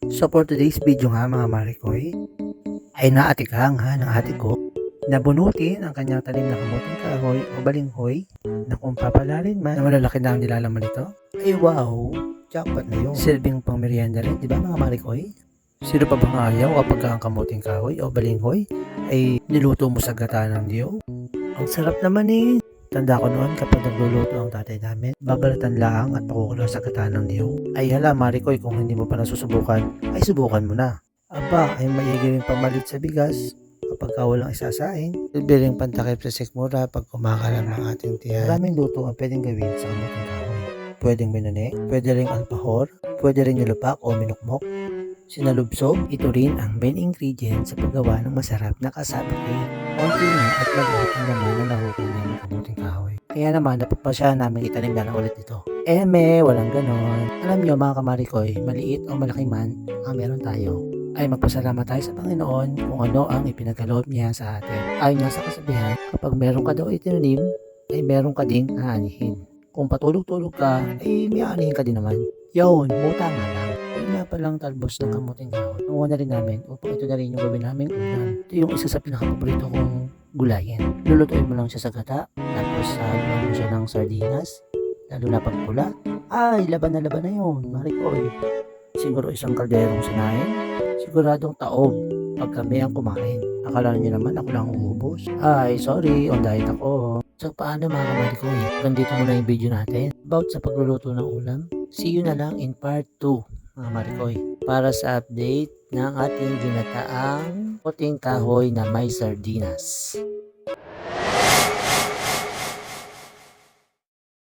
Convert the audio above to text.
So for today's video nga mga Marikoy, ay naatikang ng ate ko na bunutin ang kanyang talim na kamuting kahoy o balinghoy na kung papalalin man na malalaki na ang nilalaman nito, ay wow, jackpot na yun. Silbing pang merienda rin, di ba mga Marikoy? Sino pa bang ayaw kapag ang kamuting kahoy o balinghoy ay niluto mo sa gata ng diyo? Ang sarap naman eh. Tanda ko noon kapag nagluluto ang tatay namin, babalatan lang at pakukulo sa gata ng niyog. Ay hala Marikoy, kung hindi mo pa nasusubukan, ay subukan mo na. Aba, ay maigiring pamalit sa bigas kapag walang isasaing. Bibiring pantakip sa sikmura pag kumakalam ang ating tiyan. Maraming luto ang pwedeng gawin sa kamuting kahoy. Pwedeng minune, pwede ring alpahor, pwede rin nilupak o minukmok. Sinalubsob, ito rin ang main ingredient sa paggawa ng masarap na cassava cake. Konti na at maliit ang naman na nahukay ng kamuting kahoy. Kaya naman napagpasya namin itanim na lang ulit ito. Walang ganon. Alam nyo mga kamarikoy, maliit o malaki man ang meron tayo, ay magpasalamat tayo sa Panginoon kung ano ang ipinagkaloob niya sa atin. Ayon nga sa kasabihan, kapag meron ka daw itinanim, ay meron ka ding aanihin. Kung patulog-tulog ka, ay may aanihin ka din naman. Yun, muta nga lang. Yun nga palang talbos ng kamuting kahoy. Nakuha na rin namin upang ito na rin yung gawin naming ulam. Ito yung isa sa pinakapaborito kong gulayin. Lulutuin mo lang siya sa gata, tapos saluhan mo siya ng sardinas, lalo na pag pula. Ay, laban na yun, Marikoy. Siguro isang kalderong sinain, siguradong taob pag kami ang kumain. Akala niyo naman ako lang uubos. Ay, sorry, on diet ako. So paano mga Marikoy? Ganito muna yung video natin about sa pagluluto ng ulam. See you na lang in part 2 mga Marikoy para sa update ng ating ginataang puting kahoy na may sardinas.